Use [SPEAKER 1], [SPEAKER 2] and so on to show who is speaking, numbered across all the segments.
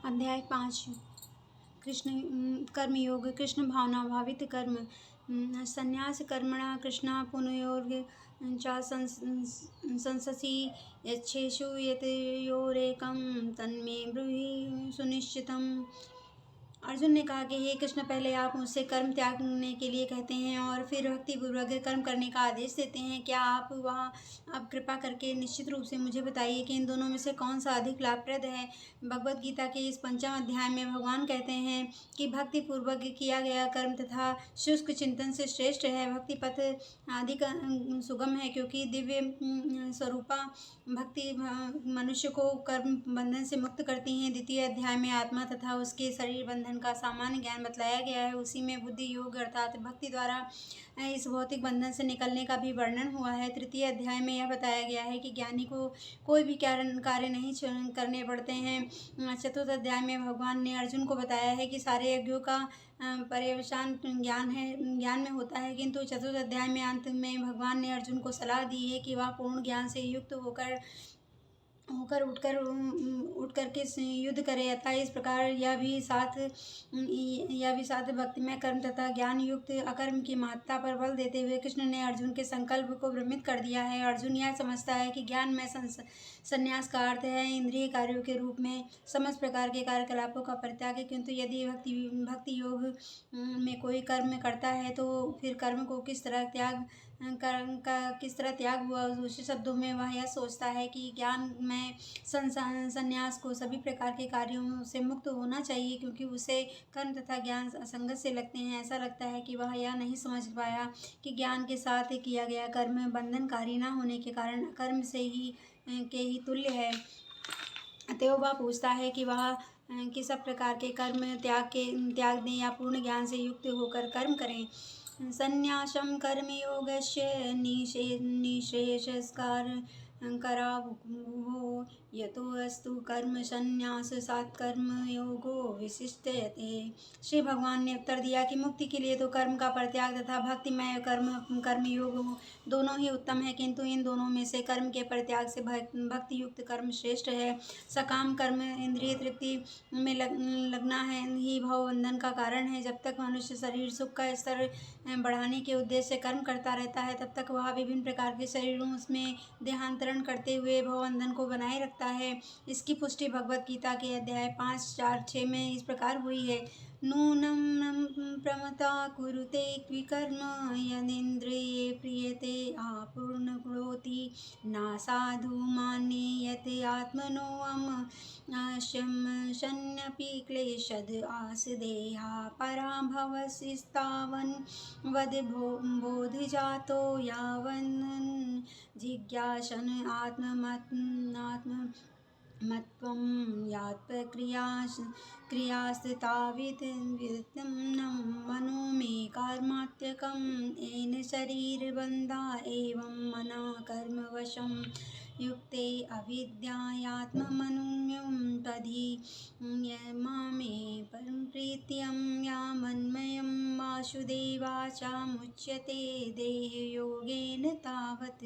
[SPEAKER 1] अध्याय 5 कृष्ण कर्मयोग कृष्ण भावना भावित कर्म संन्यास कर्मणा कृष्णा पुनयोर्ग च संससि यच्छेषु यतयोरेकं तन्मे ब्रूहि सुनिश्चितम्। अर्जुन ने कहा कि हे कृष्ण, पहले आप मुझसे कर्म त्यागने के लिए कहते हैं और फिर भक्ति पूर्वक कर्म करने का आदेश देते हैं। क्या आप वहाँ अब कृपा करके निश्चित रूप से मुझे बताइए कि इन दोनों में से कौन सा अधिक लाभप्रद है। भगवद गीता के इस 5वें अध्याय में भगवान कहते हैं कि भक्ति पूर्वक किया गया कर्म तथा शुष्क चिंतन से श्रेष्ठ है। भक्ति पथ अधिक सुगम है क्योंकि दिव्य स्वरूपा भक्ति मनुष्य को कर्म बंधन से मुक्त करती हैं। द्वितीय अध्याय में आत्मा तथा उसके शरीर बंधन का सामान्य ज्ञान बतलाया गया है। उसी में बुद्धि योग अर्थात भक्ति द्वारा इस भौतिक बंधन से निकलने का भी वर्णन हुआ है। तृतीय अध्याय में यह बताया गया है कि ज्ञानी को कोई भी कार्य नहीं करने पड़ते हैं। चतुर्थ अध्याय में भगवान ने अर्जुन को बताया है कि सारे यज्ञों का पर्यवसान ज्ञान में होता है, किंतु चतुर्थ अध्याय में अंत में भगवान ने अर्जुन को सलाह दी है कि वह पूर्ण ज्ञान से युक्त होकर उठ कर के युद्ध करे। अतः इस प्रकार यह भी साथ भक्तिमय कर्म तथा ज्ञान युक्त अकर्म की महत्ता पर बल देते हुए कृष्ण ने अर्जुन के संकल्प को भ्रमित कर दिया है। अर्जुन यह समझता है कि ज्ञान में संन्यास का अर्थ है इंद्रिय कार्यों के रूप में समस्त प्रकार के कार्यकलापों का परित्याग, किंतु यदि भक्ति योग में कोई कर्म करता है तो फिर कर्म को किस तरह त्याग हुआ। दूसरे शब्दों में वह यह सोचता है कि ज्ञान में संन्यास को सभी प्रकार के कार्यों से मुक्त होना चाहिए, क्योंकि उसे कर्म तथा ज्ञान असंगत से लगते हैं। ऐसा लगता है कि वह यह नहीं समझ पाया कि ज्ञान के साथ किया गया कर्म बंधनकारी न होने के कारण कर्म के ही तुल्य है। अतएव वह पूछता है कि वह किस प्रकार के कर्म त्याग दें या पूर्ण ज्ञान से युक्त होकर कर्म करें। संन्यासं कर्मयोगस्य निःशेषस्कार करावुः यतो अस्तु कर्म संन्यासात् कर्मयोगो विशिष्यते। श्री भगवान ने उत्तर दिया कि मुक्ति के लिए तो कर्म का परित्याग तथा भक्तिमय कर्मयोग दोनों ही उत्तम है, किंतु इन दोनों में से कर्म के परित्याग से भक्ति युक्त कर्म श्रेष्ठ है। सकाम कर्म इंद्रिय तृप्ति में लगना है ही भवबंधन का कारण है। जब तक मनुष्य शरीर सुख का स्तर बढ़ाने के उद्देश्य से कर्म करता रहता है, तब तक वह विभिन्न प्रकार के शरीरों में देहांतरण करते हुए भवबंधन को बनाए रखता है। इसकी पुष्टि भगवद गीता के अध्याय 5, 4, 6 में इस प्रकार हुई है। नूनं प्रमता कुरुते विकर्म यदिन्द्रिये प्रीयते आपूर्णकरोति न साधु मन्यते आत्मनोऽहम् शन्यपि क्लेशद आसदेहा पराभवसिस्तावन् वद बोधजातो यावन् जिज्ञासन आत्ममत्त्वं यात्प्रक्रियास्ताविदं मनो मे कर्मात्यकम् येन शरीरबन्धा एवं मना कर्मवशं युक्ते अविद्यायात्ममनुम्यं तद्धि मामे परमप्रीत्यं यामन्मयं वासुदेवाचामुच्यते देहयोगेन तावत्।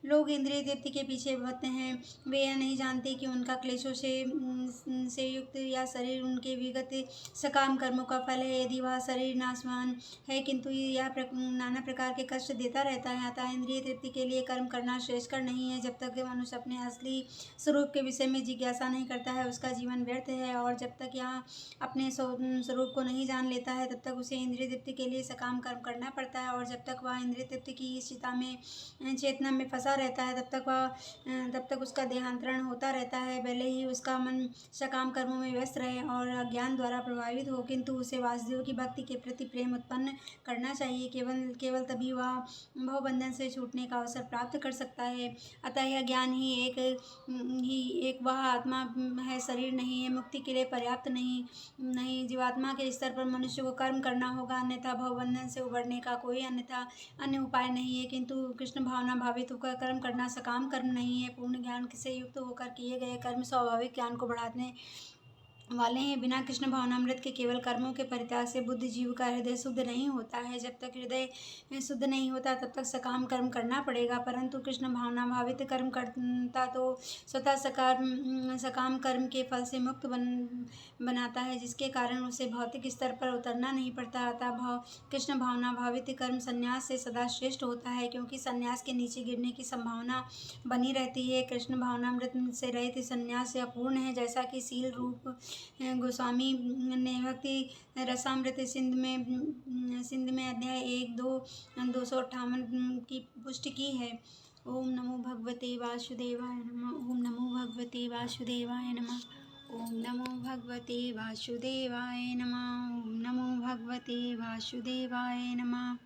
[SPEAKER 1] लोग इंद्रिय तृप्ति के पीछे भटकते हैं। वे यह नहीं जानते कि उनका क्लेशों से युक्त यह शरीर उनके विगत सकाम कर्मों का फल है। यदि वह शरीर नाशवान है किंतु यह नाना प्रकार के कष्ट देता रहता है, अतः इंद्रिय तृप्ति के लिए कर्म करना श्रेयस्कर नहीं है। जब तक मनुष्य अपने असली स्वरूप के विषय में जिज्ञासा नहीं करता है, उसका जीवन व्यर्थ है, और जब तक यह अपने स्वरूप को नहीं जान लेता है, तब तक उसे इंद्रिय तृप्ति के लिए सकाम कर्म करना पड़ता है। और जब तक वह इंद्रिय तृप्ति की इस चेतना में फंसा रहता है, तब तक उसका देहांतरण होता रहता है। भले ही उसका मन सकाम कर्मों में व्यस्त रहे और अज्ञान द्वारा प्रभावित हो, किंतु उसे वासुदेव की भक्ति के प्रति प्रेम उत्पन्न करना चाहिए। केवल तभी वह भवबंधन से छूटने का अवसर प्राप्त कर सकता है। अतः यह ज्ञान ही एक वह आत्मा है, शरीर नहीं है। मुक्ति के लिए पर्याप्त नहीं जीवात्मा के स्तर पर मनुष्य को कर्म करना होगा, अन्यथा भवबंधन से उबरने का कोई अन्य उपाय नहीं है। किंतु कृष्ण भावना भावित होकर कर्म करना सकाम कर्म नहीं है। पूर्ण ज्ञान से युक्त होकर किए गए कर्म स्वाभाविक ज्ञान को बढ़ाने वाले हैं। बिना कृष्ण भावनामृत के केवल कर्मों के परित्याग से बुद्धि जीव का हृदय शुद्ध नहीं होता है। जब तक हृदय शुद्ध नहीं होता तब तक सकाम कर्म करना पड़ेगा, परंतु कृष्ण भावना भावित कर्म करता तो स्वतः सकाम कर्म के फल से मुक्त बनाता है, जिसके कारण उसे भौतिक स्तर पर उतरना नहीं पड़ता। अतः कृष्ण भावना भावित कर्म संन्यास से सदा श्रेष्ठ होता है, क्योंकि संन्यास के नीचे गिरने की संभावना बनी रहती है। कृष्ण भावनामृत से रहित संन्यास अपूर्ण है, जैसा कि शील रूप गोस्वामी ने भक्ति रसामृत सिंध में अध्याय 1-2 की पुष्टि की है। ओम नमो भगवते वासुदेवाय नमः। ओम नमो भगवते वासुदेवाय नमः। ओम नमो भगवते वासुदेवाय नमः। ओम नमो भगवते वासुदेवाय नमः।